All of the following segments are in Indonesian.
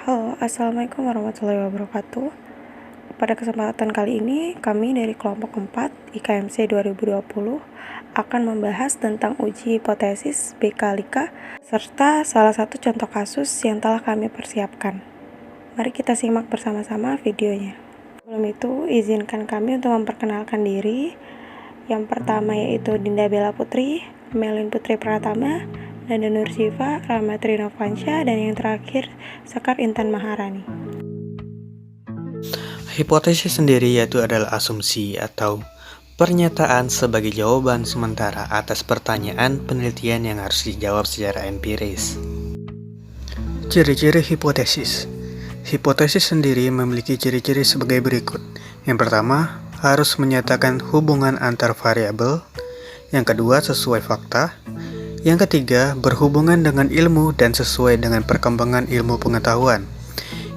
Halo, Assalamualaikum warahmatullahi wabarakatuh. Pada kesempatan kali ini, kami dari kelompok 4 IKMC 2020 akan membahas tentang uji hipotesis B-Kalika serta salah satu contoh kasus yang telah kami persiapkan. Mari kita simak bersama-sama videonya. Sebelum itu, izinkan kami untuk memperkenalkan diri. Yang pertama yaitu Dinda Bella Putri, Melin Putri Pratama, Nanda Nur Syifa, Ramatri Novansyah, dan yang terakhir Sekar Intan Maharani. Hipotesis sendiri yaitu adalah asumsi atau pernyataan sebagai jawaban sementara atas pertanyaan penelitian yang harus dijawab secara empiris. Ciri-ciri hipotesis. Hipotesis sendiri memiliki ciri-ciri sebagai berikut. Yang pertama, harus menyatakan hubungan antar variabel. Yang kedua, sesuai fakta. Yang ketiga, berhubungan dengan ilmu dan sesuai dengan perkembangan ilmu pengetahuan.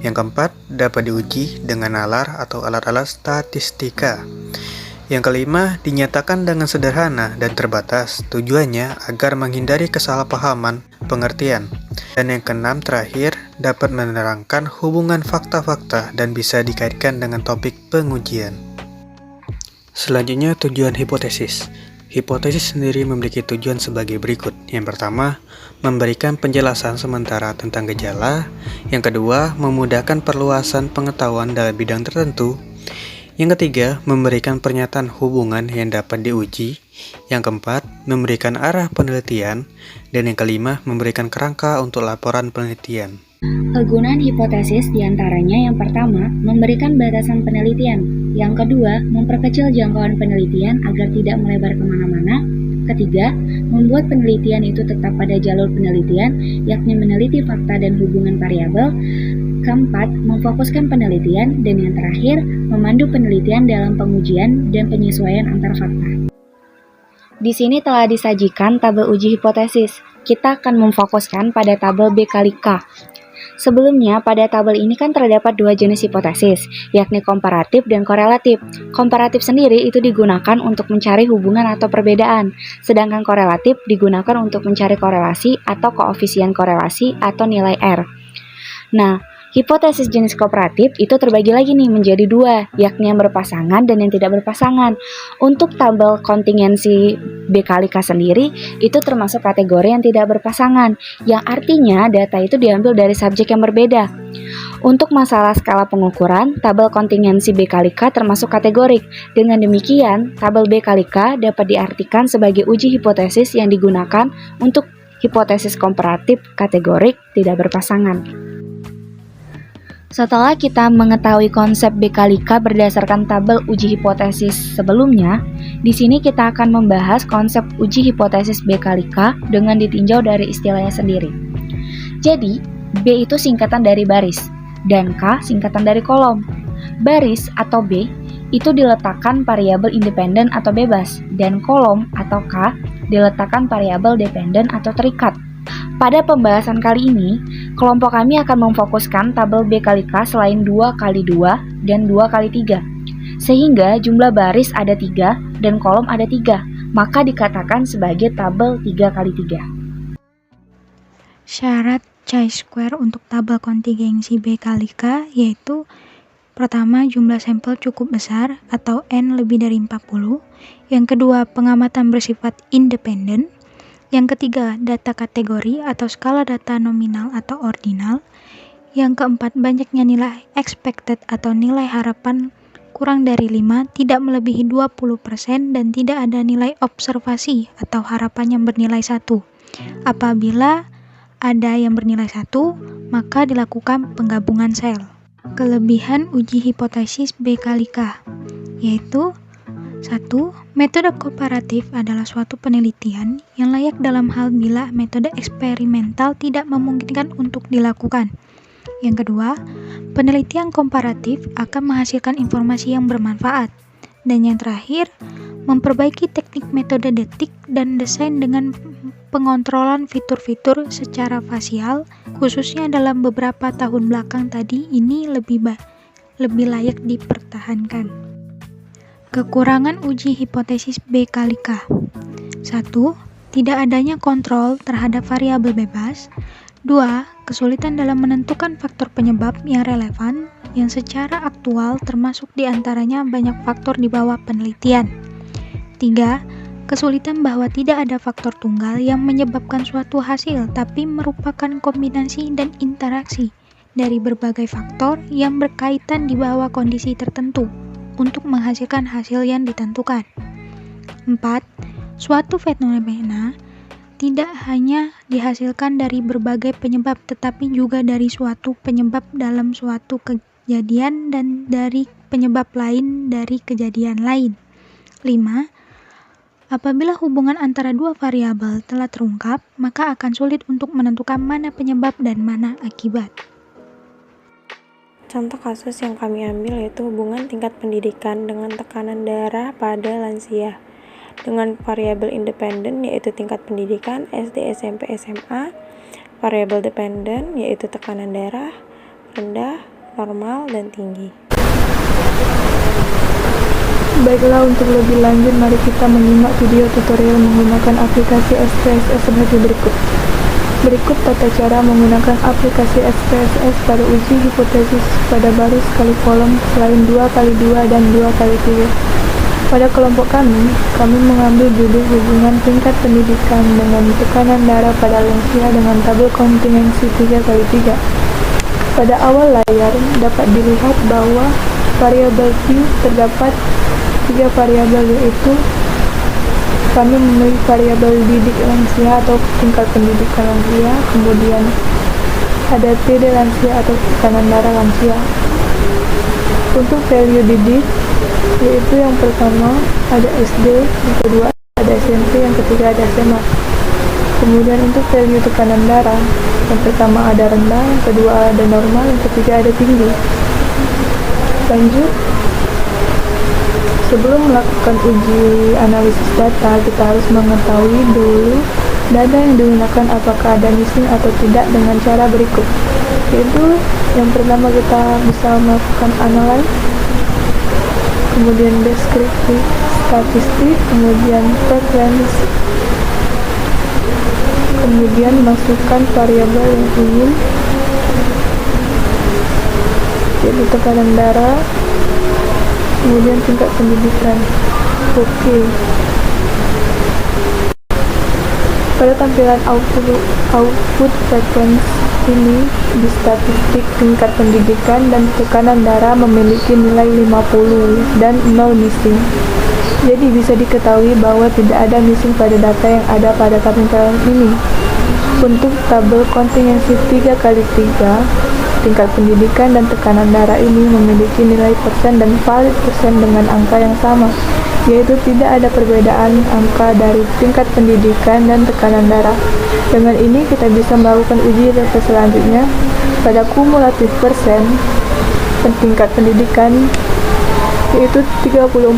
Yang keempat, dapat diuji dengan nalar atau alat-alat statistika. Yang kelima, dinyatakan dengan sederhana dan terbatas, tujuannya agar menghindari kesalahpahaman pengertian. Dan yang keenam terakhir, dapat menerangkan hubungan fakta-fakta dan bisa dikaitkan dengan topik pengujian. Selanjutnya, tujuan hipotesis. Hipotesis sendiri memiliki tujuan sebagai berikut. Yang pertama, memberikan penjelasan sementara tentang gejala. Yang kedua, memudahkan perluasan pengetahuan dalam bidang tertentu. Yang ketiga, memberikan pernyataan hubungan yang dapat diuji. Yang keempat, memberikan arah penelitian. Dan yang kelima, memberikan kerangka untuk laporan penelitian. Kegunaan hipotesis diantaranya yang pertama, memberikan batasan penelitian. Yang kedua, memperkecil jangkauan penelitian agar tidak melebar kemana-mana. Ketiga, membuat penelitian itu tetap pada jalur penelitian, yakni meneliti fakta dan hubungan variabel. Keempat, memfokuskan penelitian. Dan yang terakhir, memandu penelitian dalam pengujian dan penyesuaian antar fakta. Di sini telah disajikan tabel uji hipotesis. Kita akan memfokuskan pada tabel B-Kalika. Sebelumnya, pada tabel ini kan terdapat dua jenis hipotesis, yakni komparatif dan korelatif. Komparatif sendiri itu digunakan untuk mencari hubungan atau perbedaan, sedangkan korelatif digunakan untuk mencari korelasi atau koefisien korelasi atau nilai R. Nah, hipotesis jenis kooperatif itu terbagi lagi nih menjadi dua, yakni yang berpasangan dan yang tidak berpasangan. Untuk tabel kontingensi B-Kalika sendiri, itu termasuk kategori yang tidak berpasangan, yang artinya data itu diambil dari subjek yang berbeda. Untuk masalah skala pengukuran, tabel kontingensi B-Kalika termasuk kategorik. Dengan demikian, tabel B-Kalika dapat diartikan sebagai uji hipotesis yang digunakan untuk hipotesis komparatif kategorik tidak berpasangan. Setelah kita mengetahui konsep B-Kalika berdasarkan tabel uji hipotesis sebelumnya, di sini kita akan membahas konsep uji hipotesis B-Kalika dengan ditinjau dari istilahnya sendiri. Jadi, B itu singkatan dari baris, dan K singkatan dari kolom. Baris atau B itu diletakkan variabel independen atau bebas, dan kolom atau K diletakkan variabel dependen atau terikat. Pada pembahasan kali ini, kelompok kami akan memfokuskan tabel B-Kalika selain 2x2 dan 2x3. Sehingga jumlah baris ada 3 dan kolom ada 3, maka dikatakan sebagai tabel 3x3. Syarat chi-square untuk tabel kontingensi B-Kalika yaitu pertama, jumlah sampel cukup besar atau N lebih dari 40. Yang kedua, pengamatan bersifat independen. Yang ketiga, data kategori atau skala data nominal atau ordinal. Yang keempat, banyaknya nilai expected atau nilai harapan kurang dari 5, tidak melebihi 20% dan tidak ada nilai observasi atau harapan yang bernilai 1. Apabila ada yang bernilai 1, maka dilakukan penggabungan sel. Kelebihan uji hipotesis B-Kalika yaitu 1. Metode komparatif adalah suatu penelitian yang layak dalam hal bila metode eksperimental tidak memungkinkan untuk dilakukan. Yang kedua, penelitian komparatif akan menghasilkan informasi yang bermanfaat. Dan yang terakhir, memperbaiki teknik metode detik dan desain dengan pengontrolan fitur-fitur secara fasial, khususnya dalam beberapa tahun belakang tadi ini lebih layak dipertahankan. Kekurangan uji hipotesis B-Kalika. 1. Tidak adanya kontrol terhadap variabel bebas. 2. kesulitan dalam menentukan faktor penyebab yang relevan yang secara aktual termasuk diantaranya banyak faktor di bawah penelitian. 3. Kesulitan bahwa tidak ada faktor tunggal yang menyebabkan suatu hasil, tapi merupakan kombinasi dan interaksi dari berbagai faktor yang berkaitan di bawah kondisi tertentu untuk menghasilkan hasil yang ditentukan. 4. Suatu fenomena tidak hanya dihasilkan dari berbagai penyebab, tetapi juga dari suatu penyebab dalam suatu kejadian dan dari penyebab lain dari kejadian lain. 5. Apabila hubungan antara dua variabel telah terungkap, maka akan sulit untuk menentukan mana penyebab dan mana akibat. Contoh kasus yang kami ambil yaitu hubungan tingkat pendidikan dengan tekanan darah pada lansia dengan variabel independen yaitu tingkat pendidikan SD, SMP, SMA, variabel dependen yaitu tekanan darah rendah, normal, dan tinggi. Baiklah, untuk lebih lanjut mari kita menyimak video tutorial menggunakan aplikasi SPSS sebagai berikut. Berikut tata cara menggunakan aplikasi SPSS pada uji hipotesis pada baris kali kolom selain 2x2 dan 2x3. Pada kelompok kami mengambil judul hubungan tingkat pendidikan dengan tekanan darah pada lansia dengan tabel kontingensi 3x3. Pada awal layar dapat dilihat bahwa variabel Q terdapat 3 variabel, yaitu kami memilih variabel didik lansia atau tingkat pendidikan lansia, kemudian ada TD lansia atau tekanan darah lansia. Untuk value didik, yaitu yang pertama ada SD, yang kedua ada SMP, yang ketiga ada SMA. Kemudian untuk value tekanan darah, yang pertama ada rendah, yang kedua ada normal, yang ketiga ada tinggi. Lanjut, sebelum melakukan uji analisis data, kita harus mengetahui dulu data yang digunakan apakah ada missing atau tidak dengan cara berikut. Yaitu yang pertama kita bisa melakukan analyze, kemudian deskripsi statistik, kemudian preference, kemudian masukkan variabel yang ingin, yaitu tekanan darah, kemudian tingkat pendidikan. Oke. Pada tampilan output sequence ini di statistik tingkat pendidikan dan tekanan darah memiliki nilai 50 dan 0 missing. Jadi bisa diketahui bahwa tidak ada missing pada data yang ada pada tampilan ini. Untuk tabel kontingensi 3x3, tingkat pendidikan dan tekanan darah ini memiliki nilai persen dan valid persen dengan angka yang sama, yaitu tidak ada perbedaan angka dari tingkat pendidikan dan tekanan darah. Dengan ini kita bisa melakukan uji data selanjutnya pada kumulatif persen tingkat pendidikan, yaitu 34,0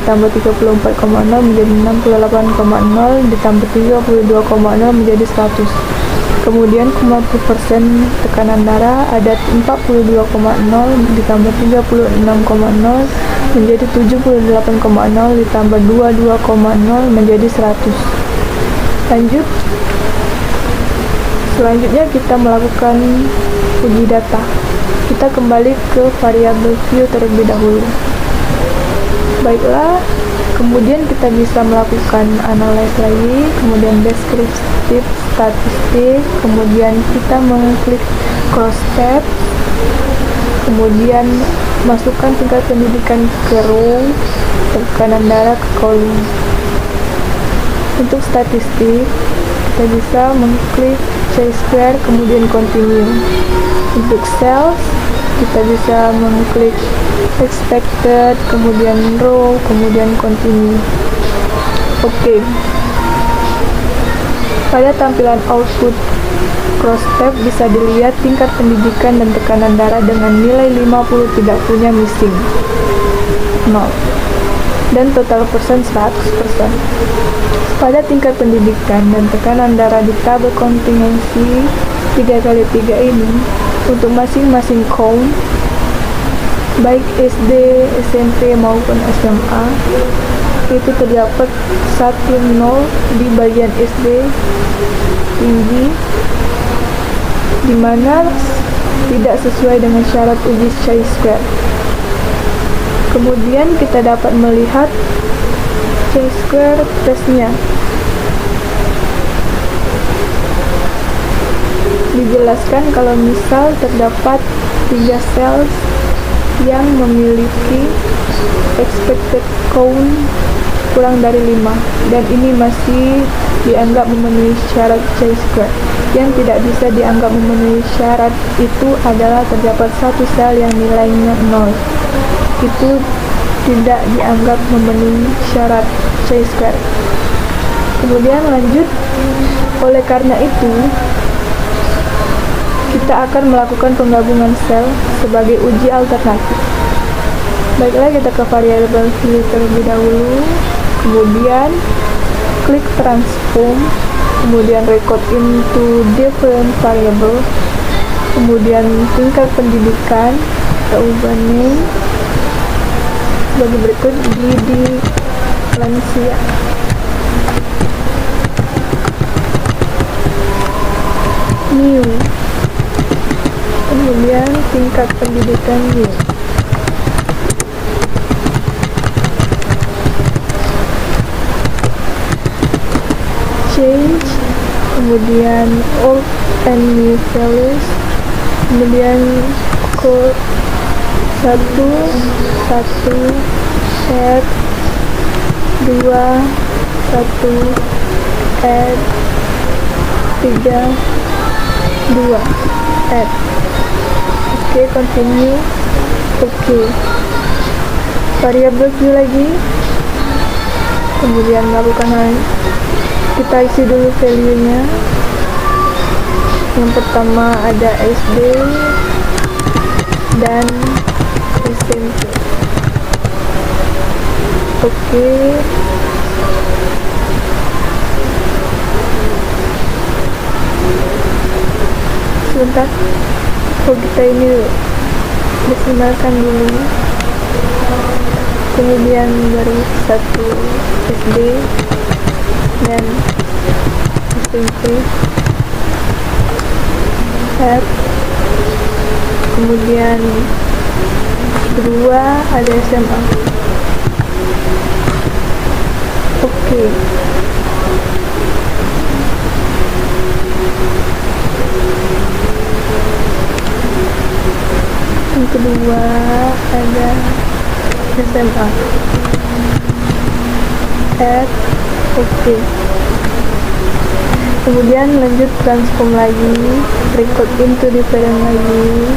ditambah 34,0 menjadi 68,0 ditambah 32,0 menjadi 100. Kemudian kumulatif persen tekanan darah ada 42,0 ditambah 36,0 menjadi 78,0 ditambah 22,0 menjadi 100. Lanjut, selanjutnya kita melakukan uji data. Kita kembali ke variabel Q terlebih dahulu. Baiklah, kemudian kita bisa melakukan analysis lagi, kemudian deskriptif statistik, kemudian kita mengklik cross tab, kemudian masukkan tingkat pendidikan ke row, tekanan darah ke kolom. Untuk statistik, kita bisa mengklik chi-square, kemudian continue. Untuk cells, kita bisa mengklik expected, kemudian row, kemudian continue. Oke. Pada tampilan output cross tab bisa dilihat tingkat pendidikan dan tekanan darah dengan nilai 50 tidak punya missing 0 dan total persen 100%. Pada tingkat pendidikan dan tekanan darah di tabel kontingensi 3x3 ini, untuk masing-masing count baik SD, SMP maupun SMA, itu terdapat 1 0 di bagian SD tinggi, di mana tidak sesuai dengan syarat uji chi-square. Kemudian kita dapat melihat chi-square testnya. Dijelaskan kalau misal terdapat 3 sel yang memiliki expected count kurang dari 5 dan ini masih dianggap memenuhi syarat chi-square. Yang tidak bisa dianggap memenuhi syarat itu adalah terdapat satu sel yang nilainya 0. Itu tidak dianggap memenuhi syarat chi-square. Kemudian lanjut, oleh karena itu kita akan melakukan penggabungan sel sebagai uji alternatif. Baiklah, kita ke variable view terlebih dahulu, kemudian klik transform, kemudian record into different variable, kemudian tingkat pendidikan, kita ubah name sebagai berikut, di lansia. New, kemudian tingkat pendidikan new. Change, kemudian old and new values, kemudian code 1 add 2 1 add 3 2 add. Oke, continue. Oke, variabel view lagi, kemudian melakukan hal, kita isi dulu value-nya. Yang pertama ada SD dan SMP. Oke, sebentar, kita ini desimalkan dulu, kemudian baru 1 SD dan SMP, add, kemudian kedua ada SMA. Oke. Yang kedua ada SMA, add. Oke. Kemudian lanjut transform lagi, record into different lagi,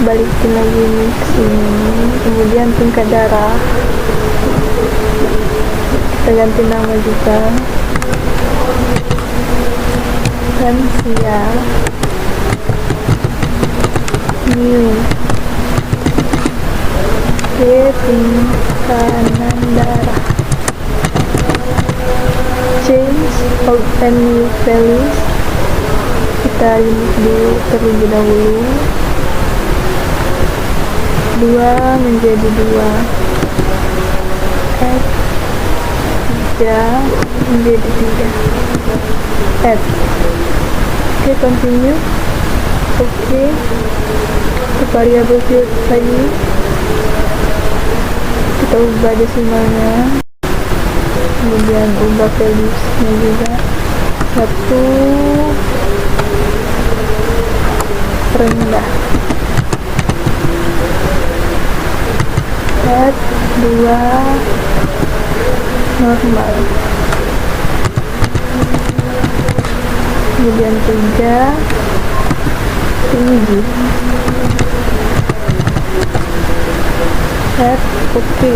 balikin lagi ini ke sini, kemudian tingkat darah kita ganti nama juga, lansia, new. Oke, tingkatan darah, change old and new values, kita unit dulu terlebih dahulu, 2 menjadi 2, add 3 menjadi 3, add. Oke, continue. Oke, ke variabel field lagi, kita ubah desimalnya, kemudian ubah values-nya juga, 1 rendah, add 2 normal, kemudian 3 tinggi, add. Oke.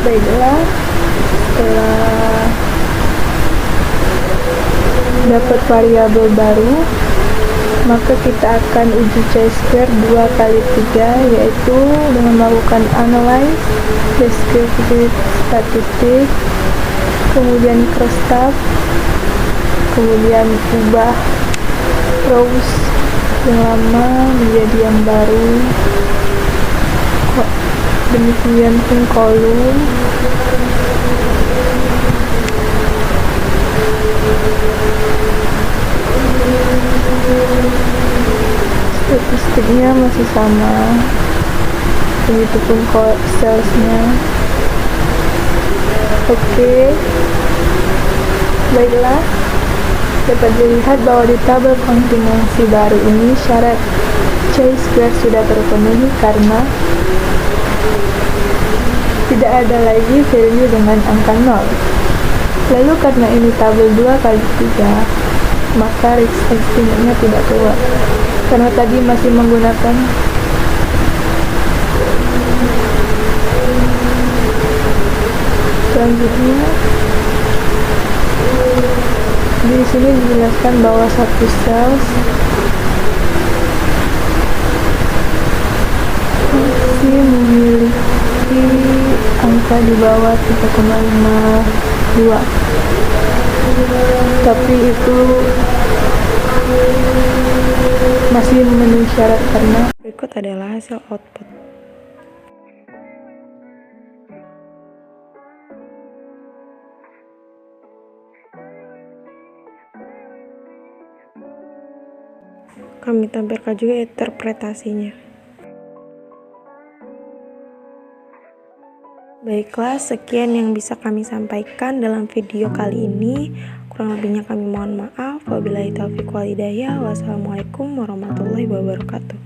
Baiklah, setelah dapat variabel baru, maka kita akan uji chi-square 2 kali 3, yaitu dengan melakukan analyze, descriptive statistik, kemudian cross tab, kemudian ubah rows yang lama menjadi yang baru, demikian pun kolom. statistiknya masih sama, begitupun salesnya. Oke, baiklah, dapat dilihat bahwa di tabel kontingensi baru ini syarat chi-square sudah terpenuhi karena tidak ada lagi value dengan angka 0. Lalu karena ini tabel 2 kali 3, maka risk estimate-nya tidak keluar karena tadi masih menggunakan selanjutnya. Di sini dijelaskan bahwa satu sales masih memiliki angka di bawah 3,52, tapi itu masih memenuhi syarat karena Berikut adalah hasil output. Kami tampilkan juga interpretasinya. Baiklah, sekian yang bisa kami sampaikan dalam video kali ini. Kurang lebihnya kami mohon maaf. Wabillahi taufiq wal hidayah. Wassalamualaikum warahmatullahi wabarakatuh.